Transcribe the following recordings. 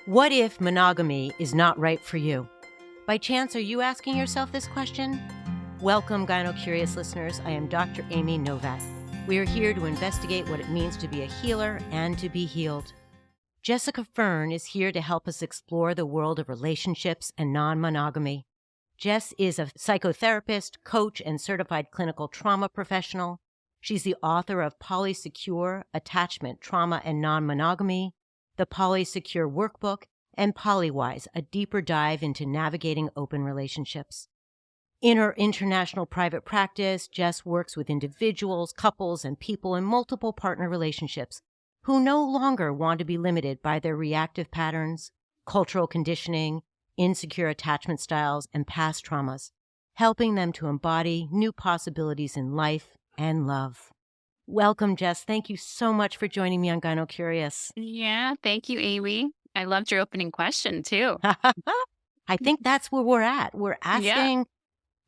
What if monogamy is not right for you? By chance, are you asking yourself this question? Welcome, GynoCurious listeners. I am Dr. Amy Novak. We are here to investigate what it means to be a healer and to be healed. Jessica Fern is here to help us explore the world of relationships and non-monogamy. Jess is a psychotherapist, coach, and certified clinical trauma professional. She's the author of Polysecure, Attachment, Trauma, and Non-Monogamy, the Polysecure Workbook, and Polywise, a deeper dive into navigating open relationships. In her international private practice, Jess works with individuals, couples, and people in multiple partner relationships who no longer want to be limited by their reactive patterns, cultural conditioning, insecure attachment styles, and past traumas, helping them to embody new possibilities in life and love. Welcome, Jess. Thank you so much for joining me on GynoCurious. Yeah, thank you, Amy. I loved your opening question, too. I think that's where we're at. We're asking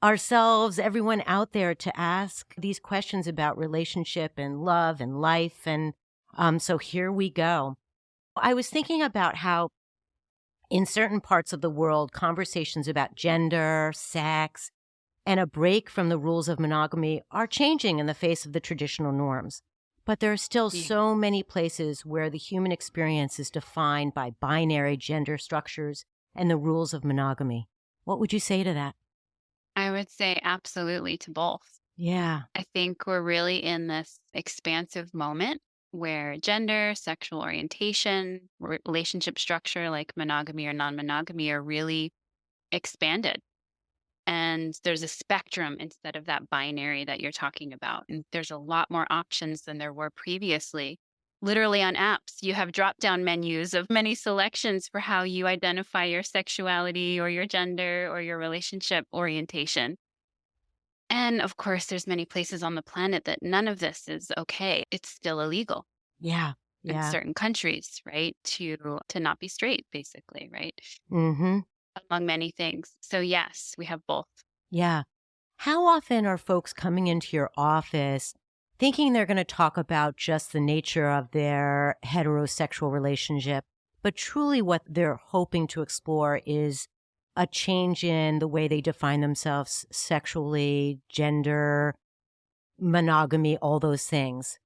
ourselves, everyone out there, to ask these questions about relationship and love and life. And so here we go. I was thinking about how in certain parts of the world, conversations about gender, sex, and a break from the rules of monogamy are changing in the face of the traditional norms. But there are still so many places where the human experience is defined by binary gender structures and the rules of monogamy. What would you say to that? I would say absolutely to both. Yeah. I think we're really in this expansive moment where gender, sexual orientation, relationship structure like monogamy or non-monogamy are really expanded. And there's a spectrum instead of that binary that you're talking about. And there's a lot more options than there were previously. Literally on apps, you have drop-down menus of many selections for how you identify your sexuality or your gender or your relationship orientation. And of course, there's many places on the planet that none of this is okay. It's still illegal Yeah. in certain countries, right? To not be straight, basically, right? Mm-hmm. Among many things. So yes, we have both. Yeah. How often are folks coming into your office thinking they're going to talk about just the nature of their heterosexual relationship, but truly what they're hoping to explore is a change in the way they define themselves sexually, gender, monogamy, all those things?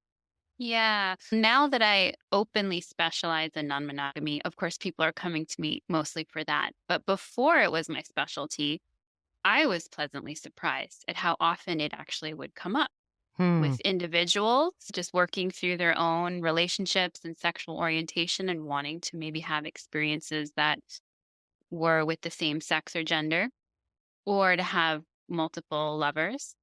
Yeah. Now that I openly specialize in non-monogamy, of course, people are coming to me mostly for that. But before it was my specialty, I was pleasantly surprised at how often it actually would come up with individuals just working through their own relationships and sexual orientation and wanting to maybe have experiences that were with the same sex or gender, or to have multiple lovers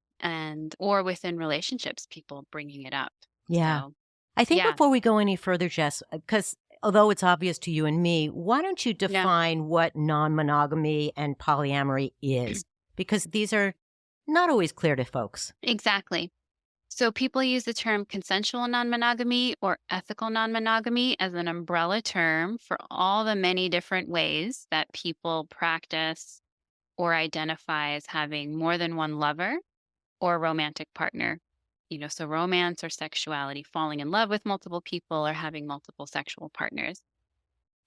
or within relationships, people bringing it up. Yeah. So, I think yeah. before we go any further, Jess, because although it's obvious to you and me, why don't you define what non-monogamy and polyamory is? Because these are not always clear to folks. Exactly. So people use the term consensual non-monogamy or ethical non-monogamy as an umbrella term for all the many different ways that people practice or identify as having more than one lover or romantic partner. So romance or sexuality, falling in love with multiple people or having multiple sexual partners.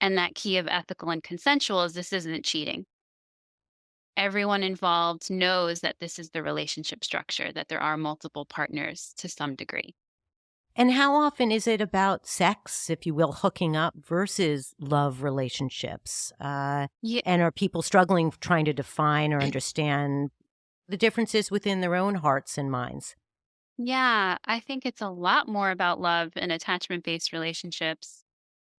And that key of ethical and consensual is this isn't cheating. Everyone involved knows that this is the relationship structure, that there are multiple partners to some degree. And how often is it about sex, if you will, hooking up versus love relationships? And are people struggling trying to define or understand the differences within their own hearts and minds? Yeah, I think it's a lot more about love and attachment-based relationships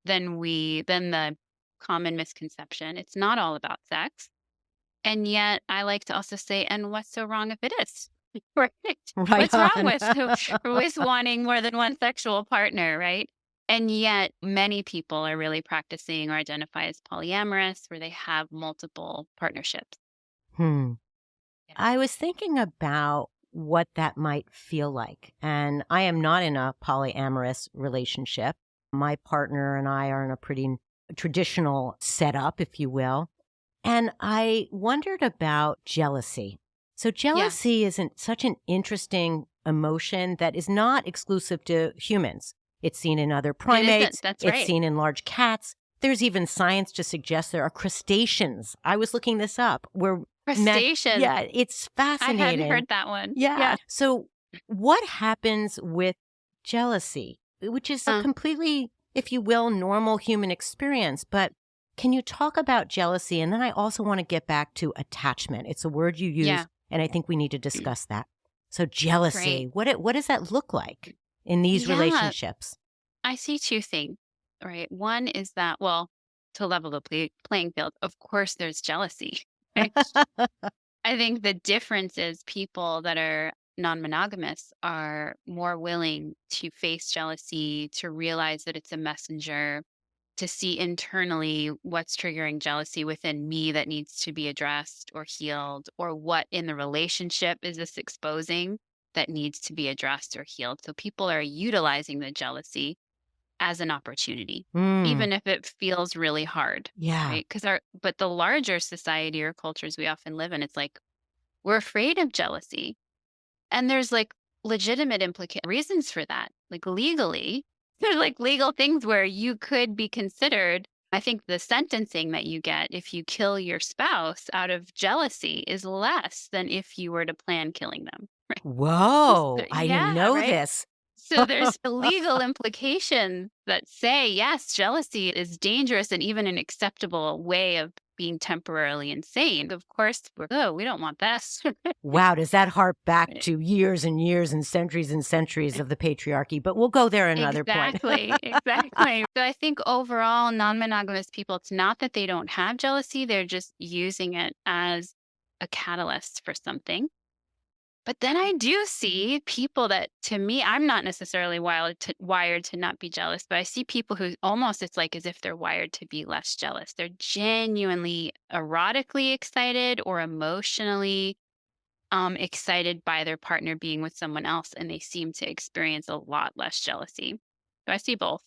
than the common misconception. It's not all about sex. And yet I like to also say, and what's so wrong if it is? Right? What's wrong with wanting more than one sexual partner, right? And yet many people are really practicing or identify as polyamorous, where they have multiple partnerships. I was thinking about what that might feel like. And I am not in a polyamorous relationship. My partner and I are in a pretty traditional setup, if you will. And I wondered about jealousy. So jealousy isn't such an interesting emotion that is not exclusive to humans. It's seen in other primates. That's it's right. seen in large cats. there's even science to suggest there are crustaceans. I was looking this up where Crustaceans. yeah, it's I fascinating. hadn't heard that one. Yeah. So what happens with jealousy, which is a completely, if you will, normal human experience? But can you talk about jealousy? And then I also want to get back to attachment. It's a word you use, and I think we need to discuss that. So jealousy, what does that look like in these relationships? I see two things, right? One is that, well, to level the playing field, of course, there's jealousy. Right? I think the difference is people that are non-monogamous are more willing to face jealousy, to realize that it's a messenger, to see internally what's triggering jealousy within me that needs to be addressed or healed, or what in the relationship is this exposing that needs to be addressed or healed. So people are utilizing the jealousy as an opportunity, even if it feels really hard. Yeah. Right? But the larger society or cultures we often live in, it's like we're afraid of jealousy. And there's like legitimate reasons for that. Like legally, there's like legal things where you could be considered. I think the sentencing that you get if you kill your spouse out of jealousy is less than if you were to plan killing them. Right? Whoa, I didn't know this. So there's legal implications that say, yes, jealousy is dangerous and even an acceptable way of being temporarily insane. Of course, we don't want this. Wow, does that harp back to years and years and centuries of the patriarchy? But we'll go there another point. Exactly. So I think overall, non-monogamous people, it's not that they don't have jealousy, they're just using it as a catalyst for something. But then I do see people that, to me, I'm not necessarily wired to not be jealous, but I see people who almost, it's like as if they're wired to be less jealous. They're genuinely erotically excited or emotionally excited by their partner being with someone else, and they seem to experience a lot less jealousy. So I see both.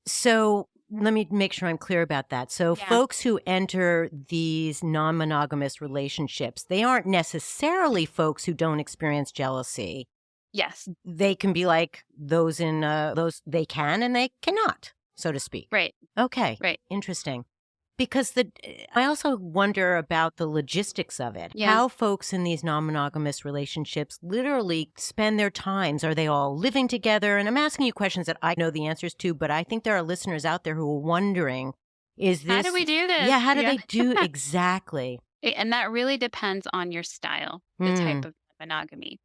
So let me make sure I'm clear about that. So folks who enter these non-monogamous relationships, they aren't necessarily folks who don't experience jealousy. Yes. They can be like those they can and they cannot, so to speak. Right. Okay. Right. Interesting. Because I also wonder about the logistics of it. Yeah. How folks in these non-monogamous relationships literally spend their times. Are they all living together? And I'm asking you questions that I know the answers to, but I think there are listeners out there who are wondering, how do we do this? Yeah, how do they do exactly? And that really depends on your style, the type of monogamy.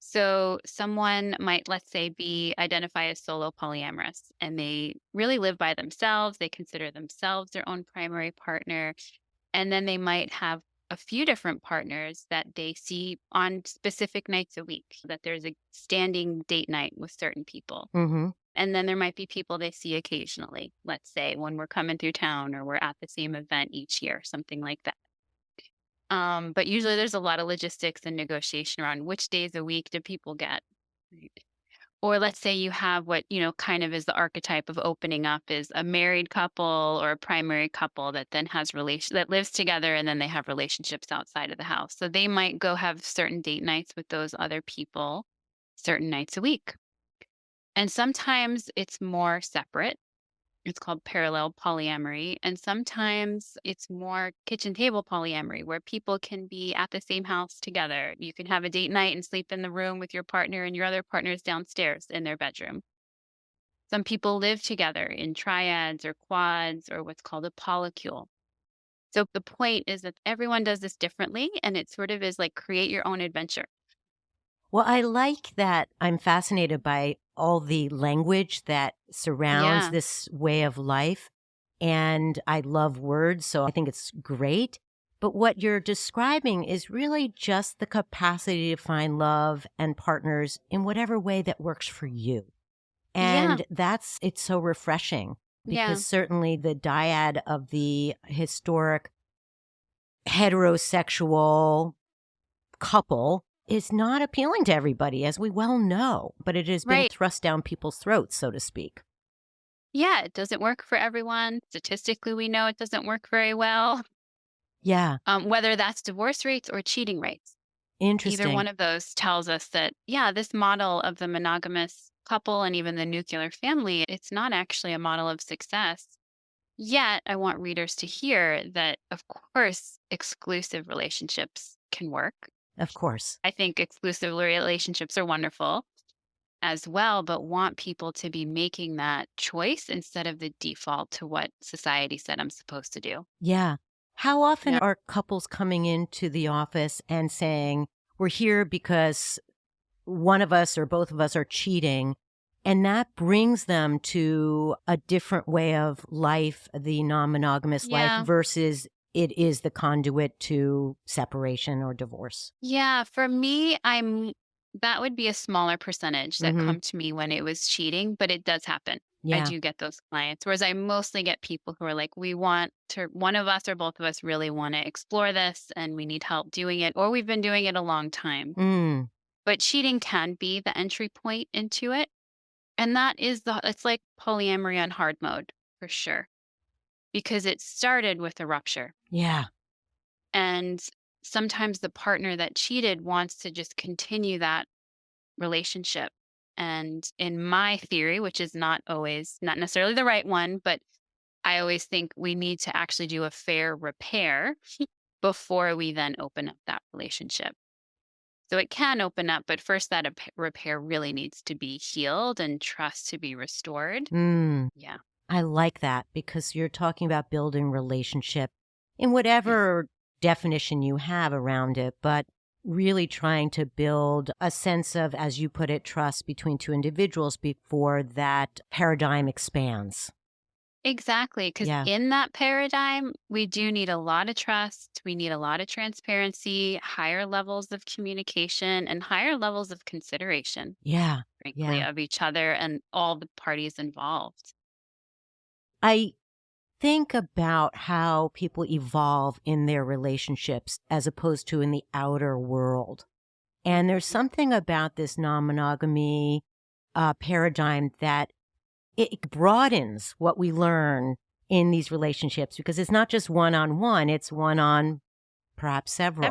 So someone might, let's say, identify as solo polyamorous, and they really live by themselves. They consider themselves their own primary partner. And then they might have a few different partners that they see on specific nights a week, that there's a standing date night with certain people. Mm-hmm. And then there might be people they see occasionally, let's say when we're coming through town or we're at the same event each year, something like that. But usually there's a lot of logistics and negotiation around which days a week do people get. Right? Or let's say you have what, kind of is the archetype of opening up is a married couple or a primary couple that then has that lives together, and then they have relationships outside of the house. So they might go have certain date nights with those other people, certain nights a week. And sometimes it's more separate. It's called parallel polyamory. And sometimes it's more kitchen table polyamory, where people can be at the same house together. You can have a date night and sleep in the room with your partner, and your other partner is downstairs in their bedroom. Some people live together in triads or quads or what's called a polycule. So the point is that everyone does this differently, and it sort of is like create your own adventure. Well, I like that. I'm fascinated by all the language that surrounds this way of life. And I love words, so I think it's great. But what you're describing is really just the capacity to find love and partners in whatever way that works for you. And it's so refreshing, because certainly the dyad of the historic heterosexual couple is not appealing to everybody, as we well know, but it has been thrust down people's throats, so to speak. Yeah, it doesn't work for everyone. Statistically, we know it doesn't work very well. Yeah. Whether that's divorce rates or cheating rates. Interesting. Either one of those tells us that, this model of the monogamous couple and even the nuclear family, it's not actually a model of success. Yet, I want readers to hear that, of course, exclusive relationships can work. Of course. I think exclusive relationships are wonderful as well, but want people to be making that choice instead of the default to what society said I'm supposed to do. Yeah. How often Yeah. are couples coming into the office and saying, we're here because one of us or both of us are cheating? And that brings them to a different way of life, the non monogamous life, Yeah. versus it is the conduit to separation or divorce. Yeah. For me, that would be a smaller percentage that Hmm. come to me when it was cheating, but it does happen. I Yeah. do get those clients. Whereas I mostly get people who are like, we want to, one of us or both of us really want to explore this and we need help doing it, or we've been doing it a long time. Mm. But cheating can be the entry point into it. And it's like polyamory on hard mode for sure, because it started with a rupture. Yeah. And sometimes the partner that cheated wants to just continue that relationship. And in my theory, which is not necessarily the right one, but I always think we need to actually do a fair repair before we then open up that relationship. So it can open up, but first that repair really needs to be healed and trust to be restored. Mm. Yeah. I like that because you're talking about building relationship in Mm. whatever definition you have around it, but really trying to build a sense of, as you put it, trust between two individuals before that paradigm expands. Exactly. Because Yeah. in that paradigm, we do need a lot of trust. We need a lot of transparency, higher levels of communication, and higher levels of consideration, Yeah. frankly, Yeah. of each other and all the parties involved. I think about how people evolve in their relationships as opposed to in the outer world. And there's something about this non monogamy paradigm that it broadens what we learn in these relationships because it's not just one on one, it's one on perhaps several.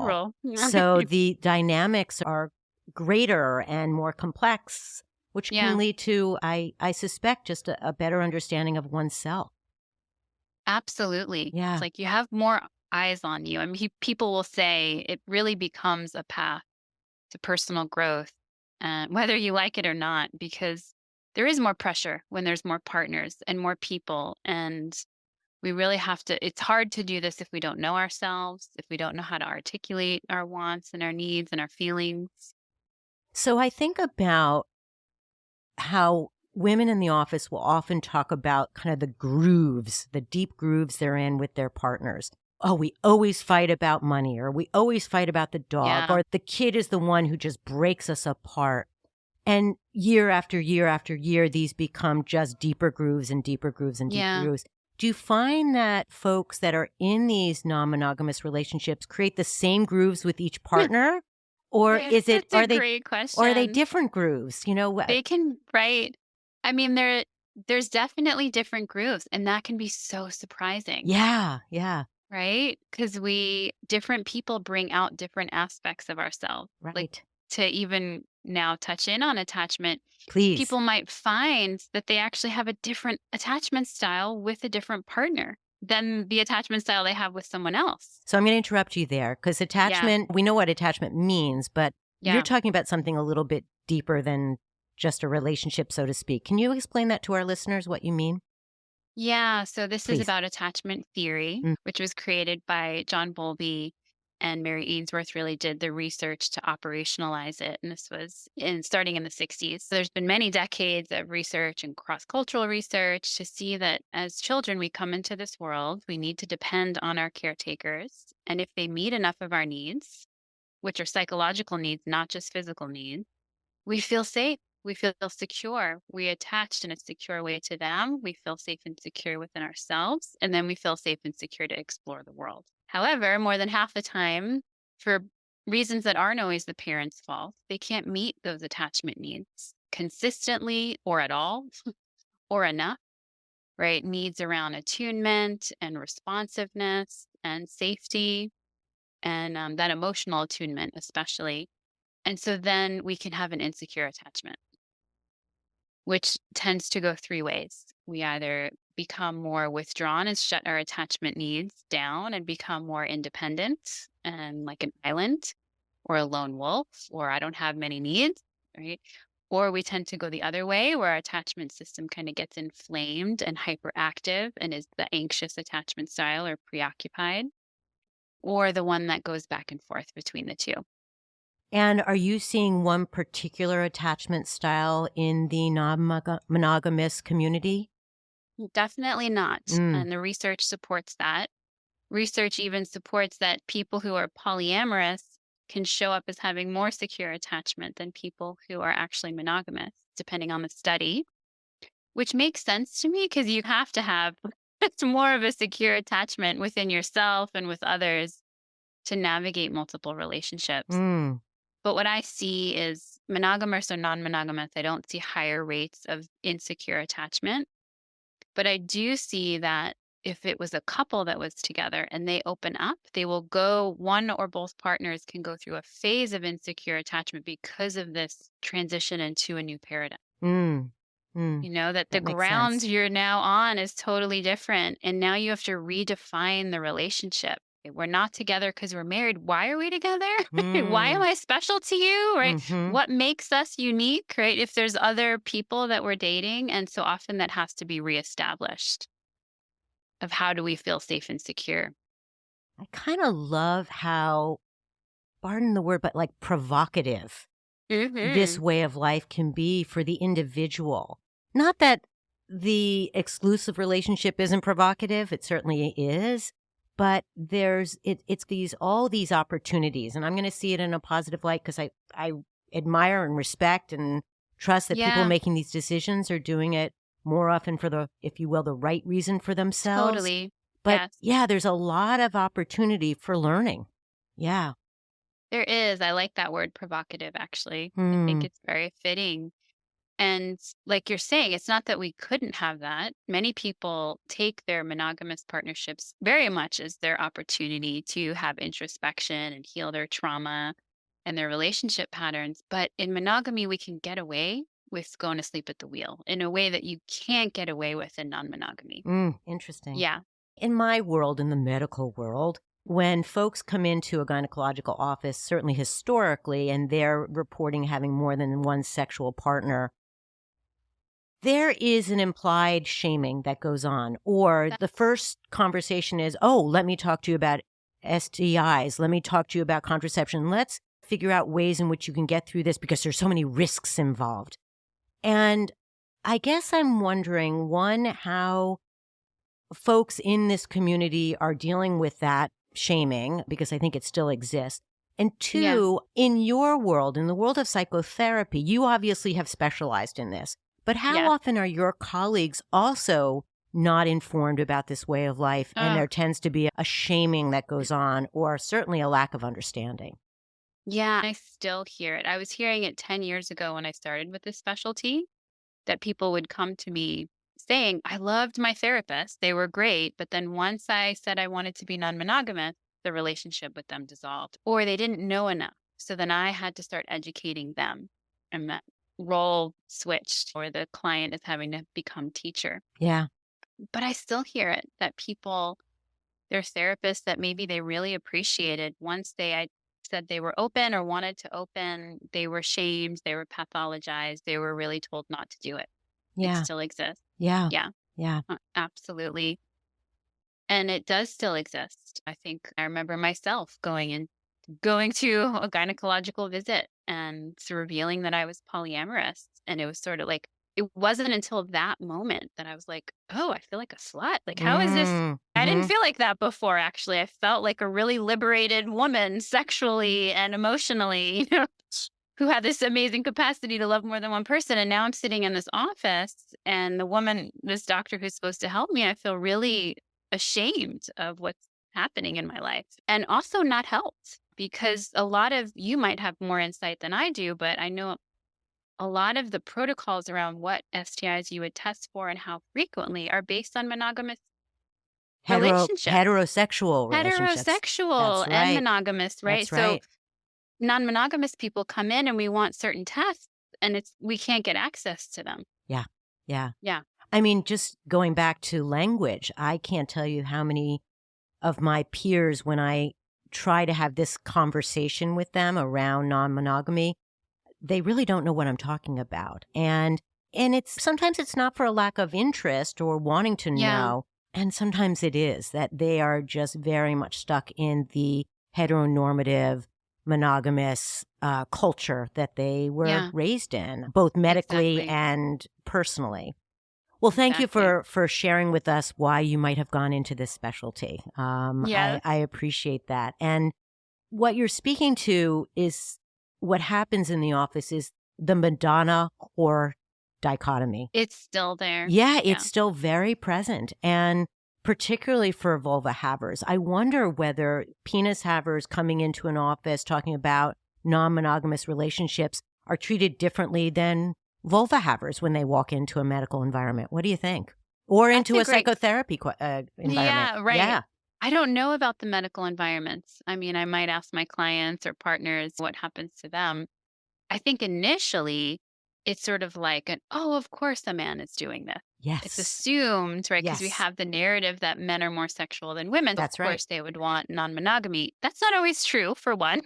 Several. So the dynamics are greater and more complex, which can Yeah, lead to, I suspect, just a better understanding of oneself. absolutely. It's Yeah. like you have more eyes on you. I mean, people will say it really becomes a path to personal growth, whether you like it or not, because there is more pressure when there's more partners and more people. And we really have to, it's hard to do this if we don't know ourselves, if we don't know how to articulate our wants and our needs and our feelings. So I think about how women in the office will often talk about kind of the grooves, the deep grooves they're in with their partners. Oh, we always fight about money, or we always fight about the dog, Yeah. or the kid is the one who just breaks us apart. And year after year after year, these become just deeper grooves and deeper grooves and deeper Yeah. grooves. Do you find that folks that are in these non monogamous relationships create the same grooves with each partner? Or is it, That's a great or are they question. different grooves? You know, They can, right. I mean, there's definitely different grooves, and that can be so surprising. yeah, yeah, Right? Because different people bring out different aspects of ourselves. Like, right. to even now touch in on attachment, Please. people might find that they actually have a different attachment style with a different partner than the attachment style they have with someone else. So I'm going to interrupt you there because Yeah. attachment, we know what attachment means, but you're Yeah. talking about something a little bit deeper than just a relationship, so to speak. Can you explain that to our listeners, what you mean? Yeah. So this is Please. about attachment theory, Mm. which was created by John Bowlby, and Mary Ainsworth really did the research to operationalize it. And this was starting in the 60s. So there's been many decades of research and cross-cultural research to see that as children, we come into this world, we need to depend on our caretakers. And if they meet enough of our needs, which are psychological needs, not just physical needs, we feel safe. We feel secure. We attached in a secure way to them. We feel safe and secure within ourselves. And then we feel safe and secure to explore the world. However, more than half the time, for reasons that aren't always the parent's fault, they can't meet those attachment needs consistently or at all or enough, right? Needs around attunement and responsiveness and safety and that emotional attunement, especially. And so then we can have an insecure attachment, which tends to go three ways. We either become more withdrawn and shut our attachment needs down and become more independent and like an island or a lone wolf, or I don't have many needs, right? Or we tend to go the other way where our attachment system kind of gets inflamed and hyperactive and is the anxious attachment style or preoccupied, or the one that goes back and forth between the two. And are you seeing one particular attachment style in the non-monogamous community? Definitely not. Mm. And the research supports that. Research even supports that people who are polyamorous can show up as having more secure attachment than people who are actually monogamous, depending on the study, which makes sense to me because you have to have it's more of a secure attachment within yourself and with others to navigate multiple relationships. Mm. But what I see is monogamous or non-monogamous, I don't see higher rates of insecure attachment. But I do see that if it was a couple that was together and they open up, they will go, one or both partners can go through a phase of insecure attachment because of this transition into a new paradigm. Mm. Mm. That the That makes ground sense. you're now on is totally different. And now you have to redefine the relationship. We're not together because we're married. Why are we together? Why am Mm. I special to you? Right? Mhm. What makes us unique? Right? If there's other people that we're dating. And so often that has to be reestablished of how do we feel safe and secure. I kinda love how, pardon the word, but, like, provocative this Mm-hmm. way of life can be for the individual. Not that the exclusive relationship isn't provocative, it certainly is, but it's these all these opportunities, and I'm gonna see it in a positive light because I admire and respect and trust that people Yeah, making these decisions are doing it more often for the, if you will, the right reason for themselves. totally. But, Yes, yeah, there's a lot of opportunity for learning. Yeah. there is. I like that word provocative, actually. I think Hmm. it's very fitting. And like you're saying, it's not that we couldn't have that. Many people take their monogamous partnerships very much as their opportunity to have introspection and heal their trauma and their relationship patterns. But in monogamy, we can get away with going to sleep at the wheel in a way that you can't get away with in non monogamy. Interesting. Yeah. In my world, in the medical world, when folks come into a gynecological office, certainly historically, and they're reporting having more than one sexual partner, there is an implied shaming that goes on. Or That, the first conversation is, oh, let me talk to you about STIs. Let me talk to you about contraception. Let's figure out ways in which you can get through this because there's so many risks involved. And I guess I'm wondering, one, how folks in this community are dealing with that shaming, because I think it still exists. And yeah. two, in your world, in the world of psychotherapy, you obviously have specialized in this. But how Yeah. often are your colleagues also not informed about this way of life? And Oh, there tends to be a shaming that goes on, or certainly a lack of understanding. yeah. I still hear it. I was hearing it 10 years ago when I started with this specialty that people would come to me saying, I loved my therapist. They were great. But then once I said I wanted to be non monogamous, the relationship with them dissolved, or they didn't know enough. So then I had to start educating them. And that role switched, or the client is having to become teacher. Yeah. But I still hear it that people, their therapists that maybe they really appreciated, once I said they were open or wanted to open, they were shamed, they were pathologized, they were really told not to do it. It Yeah. still exists. Yeah. Yeah, Yeah. absolutely. And it does still exist. I think I remember myself going to a gynecological visit and revealing that I was polyamorous. And it was sort of like, it wasn't until that moment that I was like, oh, I feel like a slut. Like, how is this? I didn't Mm-hmm. feel like that before, actually. I felt like a really liberated woman sexually and emotionally, who had this amazing capacity to love more than one person. And now I'm sitting in this office, and this doctor who's supposed to help me, I feel really ashamed of what's happening in my life and also not helped because a lot of you might have more insight than I do, but I know a lot of the protocols around what STIs you would test for and how frequently are based on monogamous relationships, Heterosexual relationships. heterosexual That's and right. monogamous, right? That's So right. non-monogamous people come in and we want certain tests and we can't get access to them. Yeah. Yeah. Yeah. I mean, just going back to language, I can't tell you how many of my peers, when I try to have this conversation with them around non-monogamy, they really don't know what I'm talking about. And it's sometimes it's not for a lack of interest or wanting to Yeah. know, and sometimes it is that they are just very much stuck in the heteronormative monogamous culture that they were Yeah. raised in, both medically Exactly. and personally. Well, thank you Exactly. for sharing with us why you might have gone into this specialty. Yes. I appreciate that. And what you're speaking to is what happens in the office is the Madonna whore dichotomy. It's still there. Yeah, it's Yeah. still very present. And particularly for vulva havers, I wonder whether penis havers coming into an office talking about non monogamous relationships are treated differently than vulva havers when they walk into a medical environment. What do you think? Or That's into a a great psychotherapy environment. Yeah, right. Yeah. I don't know about the medical environments. I mean, I might ask my clients or partners what happens to them. I think initially it's sort of like an, oh, of course a man is doing this. It's Yes. assumed, right? Because we Yes. have the narrative that men are more sexual than women. Of That's right. course, they would want non monogamy. That's not always true, for one.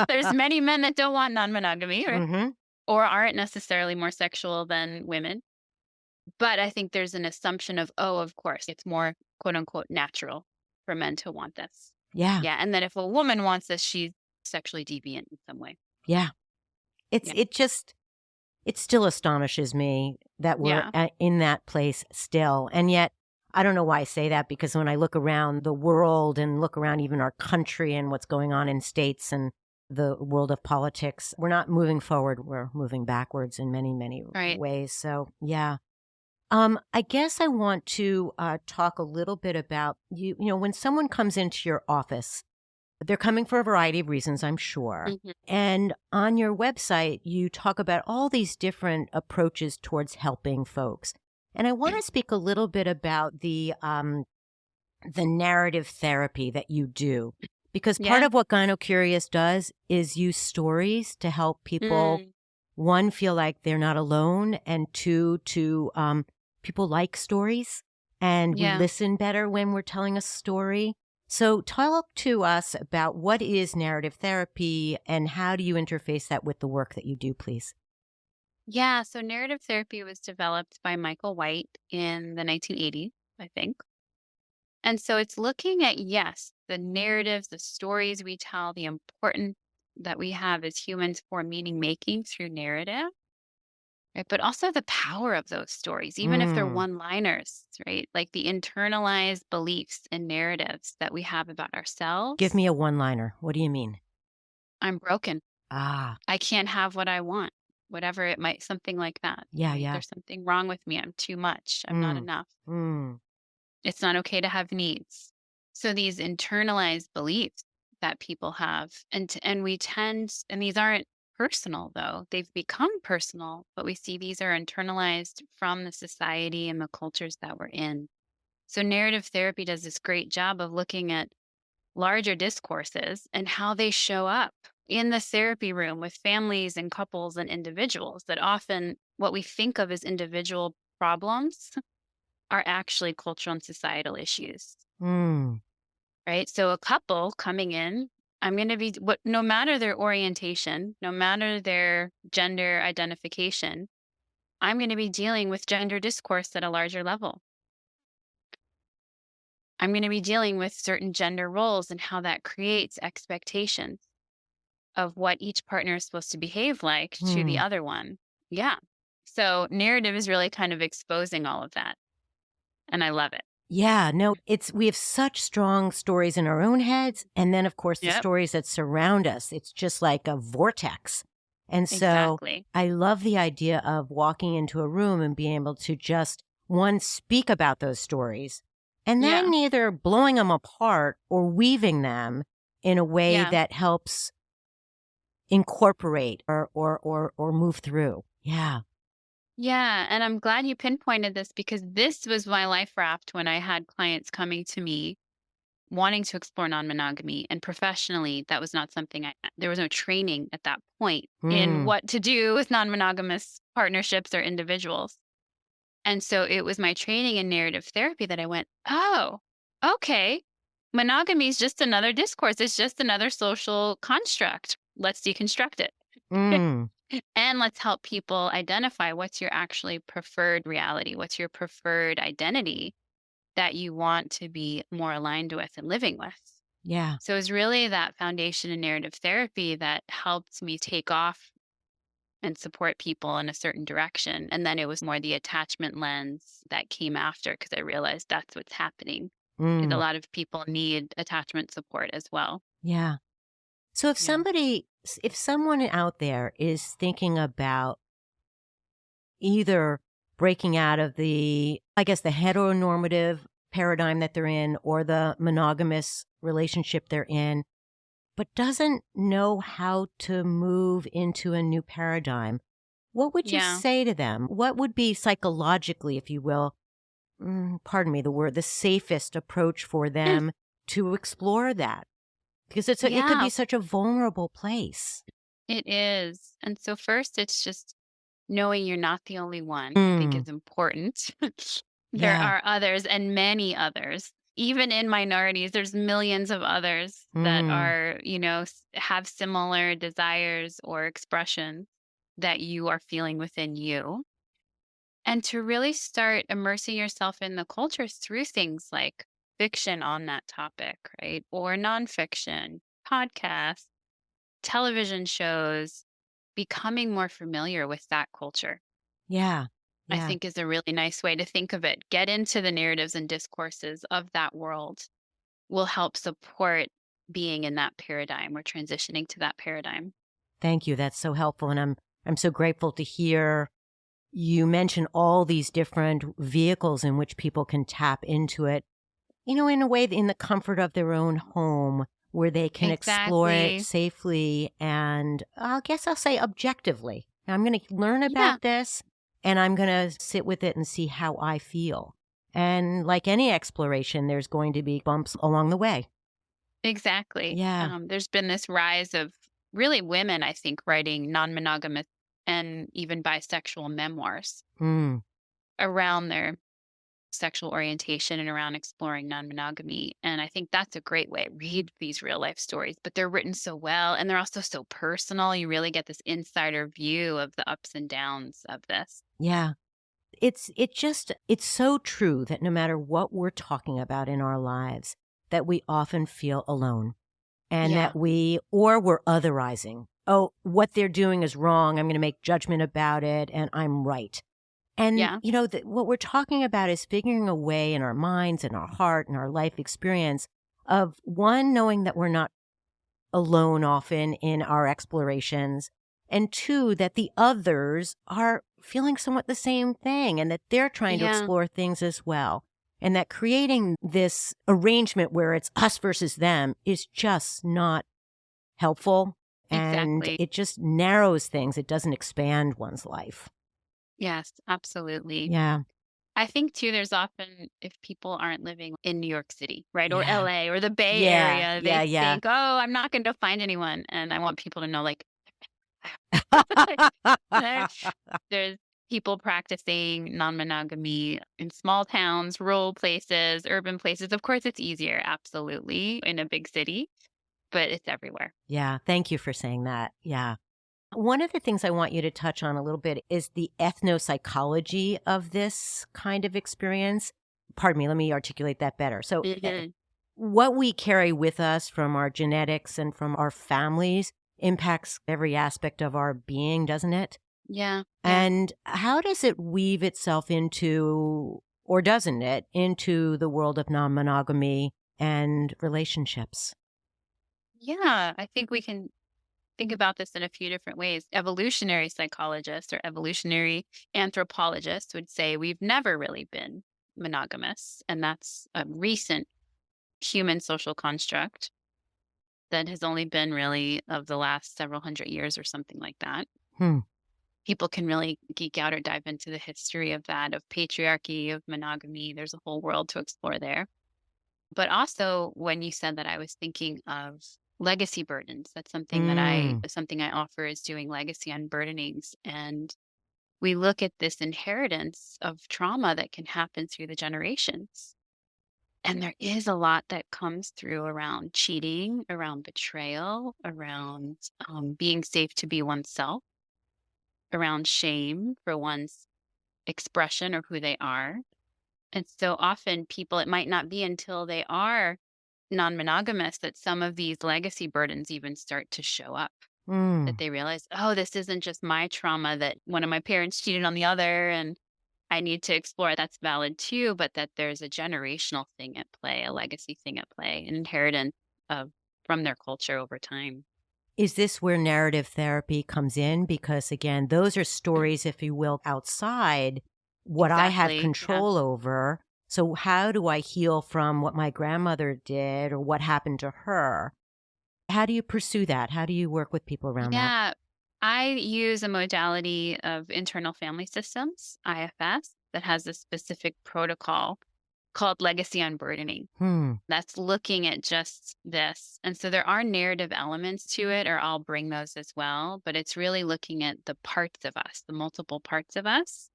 There's many men that don't want non monogamy Hmm. or aren't necessarily more sexual than women. But I think there's an assumption of, oh, of course, it's more quote unquote natural for men to want this. Yeah. Yeah. And then if a woman wants this, she's sexually deviant in some way. Yeah. Yeah. It still astonishes me that we're Yeah. in that place still. And yet, I don't know why I say that, because when I look around the world and look around even our country and what's going on in states and the world of politics, we're not moving forward. We're moving backwards in many, many Right. ways. So, yeah. I guess I want to talk a little bit about you. You know, when someone comes into your office, they're coming for a variety of reasons, I'm sure. Mhm. And on your website, you talk about all these different approaches towards helping folks. And I want to speak a little bit about the narrative therapy that you do, because part Yeah. of what GynoCurious does is use stories to help people, Mm. one, feel like they're not alone, and two, to people like stories, and we Yeah. listen better when we're telling a story. So talk to us about what is narrative therapy and how do you interface that with the work that you do, please? Yeah. So narrative therapy was developed by Michael White in the 1980s, I think. And so it's looking at, yes, the narratives, the stories we tell, the importance that we have as humans for meaning making through narrative. Right, but also the power of those stories, even if they're Mm. one-liners, right? Like the internalized beliefs and narratives that we have about Give ourselves. me a one-liner. What do you mean? I'm broken. Ah, I can't have what I want, whatever it might, something like that, yeah, right? yeah. There's something wrong with me. I'm too much. I'm not Mm. enough. Mm. It's not okay to have needs. So these internalized beliefs that people have, and we tend, and these aren't personal though. They've become personal, but we see these are internalized from the society and the cultures that we're in. So narrative therapy does this great job of looking at larger discourses and how they show up in the therapy room with families and couples and individuals, that often what we think of as individual problems are actually cultural and societal issues, Mm. right? So a couple coming in, I'm going to be what, no matter their orientation, no matter their gender identification, I'm going to be dealing with gender discourse at a larger level. I'm going to be dealing with certain gender roles and how that creates expectations of what each partner is supposed to behave like to the Mm. other one. Yeah. So narrative is really kind of exposing all of that. And I love it. Yeah, no, it's we have such strong stories in our own heads, and then of course the Yep. stories that surround us. It's just like a vortex. And so Exactly. I love the idea of walking into a room and being able to just one speak about those stories and Yeah. then either blowing them apart or weaving them in a way Yeah. that helps incorporate or move through. Yeah. Yeah, and I'm glad you pinpointed this because this was my life raft when I had clients coming to me wanting to explore non-monogamy, and professionally that was not something there was no training at that point in Mm. what to do with non-monogamous partnerships or individuals. And so it was my training in narrative therapy that I went, oh, okay. Monogamy is just another discourse. It's just another social construct. Let's deconstruct it. Mm, And let's help people identify what's your actually preferred reality, what's your preferred identity that you want to be more aligned with and living with. yeah. So it's really that foundation in narrative therapy that helped me take off and support people in a certain direction. And then it was more the attachment lens that came after because I realized that's what's happening. Is a Mm, lot of people need attachment support as well. yeah. So Yeah. if someone out there is thinking about either breaking out of I guess, the heteronormative paradigm that they're in or the monogamous relationship they're in, but doesn't know how to move into a new paradigm, what would you Yeah. say to them? What would be psychologically, if you will, pardon me, the word, the safest approach for them to explore that? Because it could be Yeah, such a vulnerable place. it is. And so first it's just knowing you're not the only one, I think Mm, is important. There yeah. are others and many others. Even in minorities, there's millions of others that Mm, are, have similar desires or expressions that you are feeling within you. And to really start immersing yourself in the culture through things like fiction on that topic, right? Or nonfiction, podcasts, television shows, becoming more familiar with that culture, yeah. I Yeah. think is a really nice way to think of it. Get into the narratives and discourses of that world will help support being in that paradigm or transitioning to that paradigm. Thank you. That's so helpful. And I'm so grateful to hear you mention all these different vehicles in which people can tap into it, in a way, in the comfort of their own home where they can explore it Exactly. safely and I guess I'll say objectively. I'm going to learn Yeah, about this and I'm going to sit with it and see how I feel. And like any exploration, there's going to be bumps along the way. exactly. Yeah. There's been this rise of really women, I think, writing non monogamous and even bisexual memoirs Mm. around their sexual orientation and around exploring non-monogamy. And I think that's a great way. Read these real life stories, but they're written so well and they're also so personal. You really get this insider view of the ups and downs of this. Yeah. It's so true that no matter what we're talking about in our lives, that we often feel alone and Yeah. that we're otherizing. Oh, what they're doing is wrong. I'm going to make judgment about it and I'm right. And, Yeah. what we're talking about is figuring a way in our minds and our heart and our life experience of one, knowing that we're not alone often in our explorations, and two, that the others are feeling somewhat the same thing and that they're trying to Yeah. explore things as well. And that creating this arrangement where it's us versus them is just not helpful. And Exactly. it just narrows things. It doesn't expand one's life. Yes, absolutely. Yeah. I think too, there's often, if people aren't living in New York City, right, or Yeah. LA or the Bay Yeah. Area, they Yeah. Yeah. think, oh, I'm not going to find anyone. And I want people to know, like, There there's people practicing non-monogamy in small towns, rural places, urban places. Of course, it's easier, absolutely, in a big city, but it's everywhere. Yeah. Thank you for saying that. Yeah. One of the things I want you to touch on a little bit is the ethnospsychology of this kind of experience. Pardon me, let me articulate that better. So, Mhm. what we carry with us from our genetics and from our families impacts every aspect of our being, doesn't it? Yeah, yeah. And how does it weave itself into, or doesn't it, into the world of non monogamy and relationships? Yeah, I think we can think about this in a few different ways. Evolutionary psychologists or evolutionary anthropologists would say we've never really been monogamous, and that's a recent human social construct that has only been really of the last several hundred years or something like that. Hmm. People can really geek out or dive into the history of that, of patriarchy, of monogamy. There's a whole world to explore there. But also, when you said that, I was thinking of legacy burdens. That's Mm. something I offer is doing legacy unburdenings. And we look at this inheritance of trauma that can happen through the generations. And there is a lot that comes through around cheating, around betrayal, around being safe to be oneself, around shame for one's expression or who they are. And so often people, it might not be until they are non monogamous that some of these legacy burdens even start to show up. That Mm. they realize, oh, this isn't just my trauma that one of my parents cheated on the other and I need to explore. That's valid too, but that there's a generational thing at play, a legacy thing at play, an inheritance of from their culture over time. Is this where narrative therapy comes in? Because again, those are stories, if you will, outside what I have Exactly. Yeah. control over. So how do I heal from what my grandmother did or what happened to her? How do you pursue that? How do you work with people around that? Yeah. I use a modality of internal family systems, IFS, that has a specific protocol called legacy unburdening. Hmm. That's looking at just this. And so there are narrative elements to it, or I'll bring those as well. But it's really looking at the parts of us, the multiple parts of us.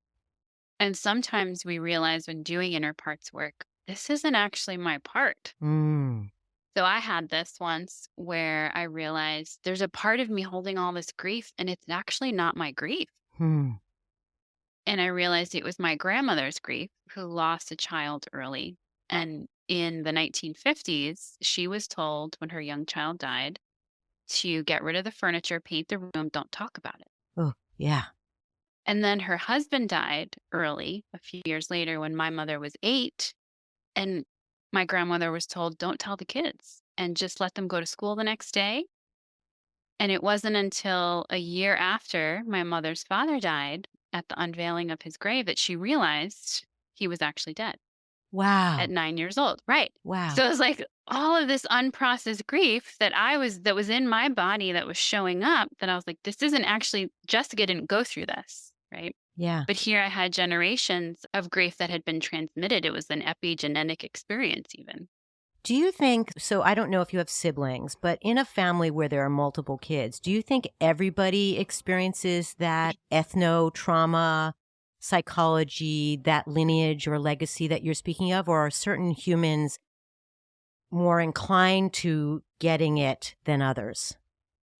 And sometimes we realize when doing inner parts work, this isn't actually my part. Mm. So I had this once where I realized there's a part of me holding all this grief, and it's actually not my grief. Hmm. And I realized it was my grandmother's grief who lost a child early. And in the 1950s, she was told when her young child died to get rid of the furniture, paint the room, don't talk about it. Oh, yeah. And then her husband died early, a few years later, when my mother was 8. And my grandmother was told, don't tell the kids and just let them go to school the next day. And it wasn't until a year after my mother's father died at the unveiling of his grave that she realized he was actually dead at Wow. 9 years old. Right. Wow. So it was like all of this unprocessed grief that was in my body that was showing up that I was like, this isn't actually, Jessica didn't go through this. Right. Yeah. But here I had generations of grief that had been transmitted. It was an epigenetic experience, even. Do you think, so I don't know if you have siblings, but in a family where there are multiple kids, do you think everybody experiences that ethno trauma, psychology, that lineage or legacy that you're speaking of? Or are certain humans more inclined to getting it than others?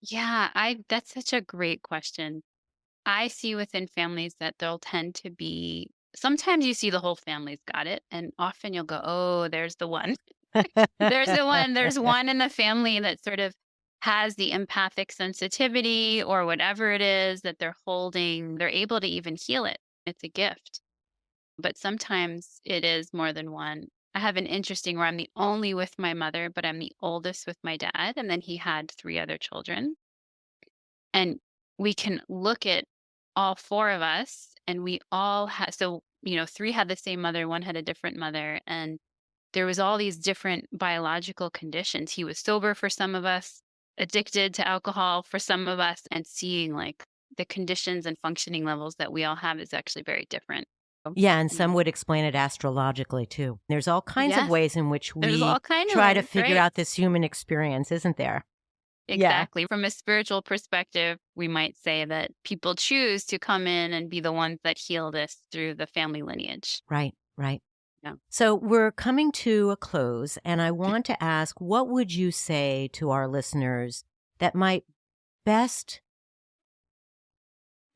Yeah, I that's such a great question. I see within families that there'll tend to be sometimes you see the whole family's got it, and often you'll go, "Oh, there's the one." There's the one. There's one in the family that sort of has the empathic sensitivity or whatever it is that they're holding. They're able to even heal it. It's a gift. But sometimes it is more than one. I have an interesting where I'm the only with my mother, but I'm the oldest with my dad, and then he had 3 other children. And we can look at all 4 of us, and we all had so, 3 had the same mother, 1 had a different mother, and there was all these different biological conditions. He was sober for some of us, addicted to alcohol for some of us, and seeing, like, the conditions and functioning levels that we all have is actually very different. Yeah, and Yeah. some would explain it astrologically too. There's all kinds of Yes, ways in which there's we all kind of try to ways, figure right? out this human experience, isn't there? Yeah. Exactly. From a spiritual perspective, we might say that people choose to come in and be the ones that heal this through the family lineage. Right, right. Yeah. So we're coming to a close, and I want to ask, what would you say to our listeners that might best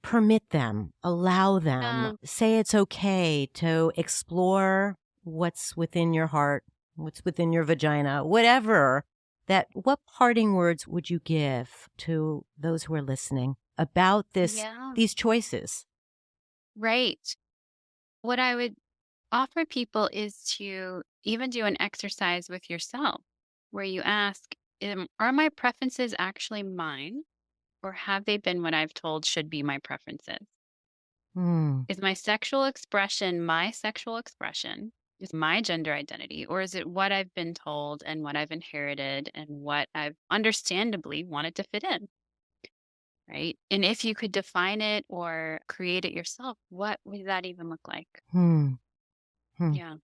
permit them, allow them, Yeah. say it's okay to explore what's within your heart, what's within your vagina, whatever, that what parting words would you give to those who are listening about Yeah. these choices? Right. What I would offer people is to even do an exercise with yourself where you ask, are my preferences actually mine? Or have they been what I've told should be my preferences? Hmm. Is my sexual expression my sexual expression? Is my gender identity? Or is it what I've been told and what I've inherited and what I've understandably wanted to fit in? Right. And if you could define it or create it yourself, what would that even look like? Hmm. Hmm. Yeah.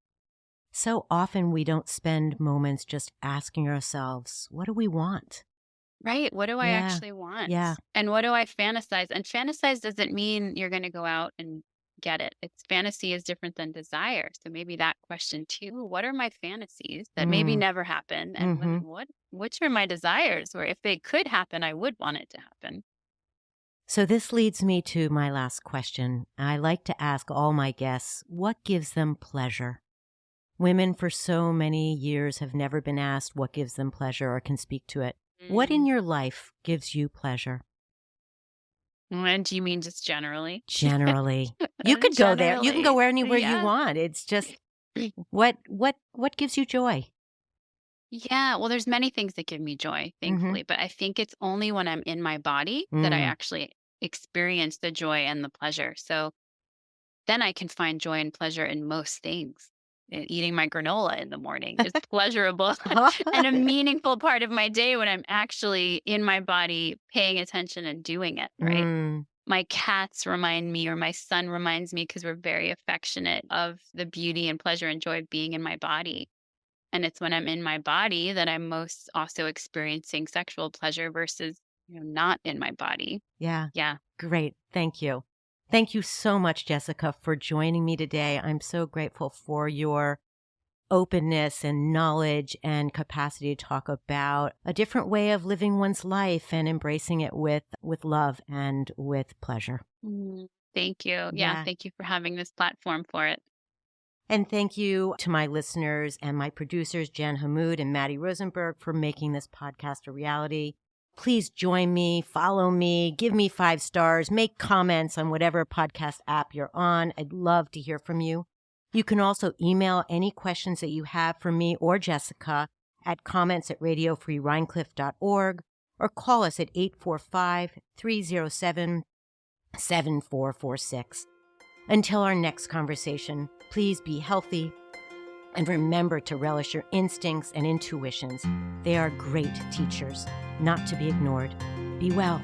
So often we don't spend moments just asking ourselves, what do we want? Right. What do I Yeah. actually want? Yeah. And what do I fantasize? And fantasize doesn't mean you're going to go out and get it. It's fantasy is different than desire. So maybe that question too. What are my fantasies that maybe Mm. never happen? And Hmm. which are my desires where if they could happen, I would want it to happen? So this leads me to my last question. I like to ask all my guests, what gives them pleasure? Women for so many years have never been asked what gives them pleasure or can speak to it. What in Mm. your life gives you pleasure? And do you mean just generally? Generally. You could go there. You can go Generally. anywhere you Yeah. want. It's just what gives you joy? Yeah, well, there's many things that give me joy, Mm-hmm. thankfully, but I think it's only when I'm in my body that I actually experience the joy and the pleasure. So then I can find joy and pleasure in most things. Eating my granola in the morning is pleasurable and a meaningful part of my day when I'm actually in my body paying attention and doing it, right? Mm. My cats remind me, or my son reminds me, because we're very affectionate of the beauty and pleasure and joy of being in my body. And it's when I'm in my body that I'm most also experiencing sexual pleasure versus, not in my body. Yeah. Yeah. Great. Thank you. Thank you so much, Jessica, for joining me today. I'm so grateful for your openness and knowledge and capacity to talk about a different way of living one's life and embracing it with love and with pleasure. Mm, thank you. Yeah. Yeah. Thank you for having this platform for it. And thank you to my listeners and my producers, Jen Hammoud and Matty Rosenberg, for making this podcast a reality. Please join me, follow me, give me 5 stars, make comments on whatever podcast app you're on. I'd love to hear from you. You can also email any questions that you have for me or Jessica at comments@radiofreerhinecliff.org or call us at 845-307-7446. Until our next conversation, please be healthy and remember to relish your instincts and intuitions. They are great teachers, not to be ignored. Be well.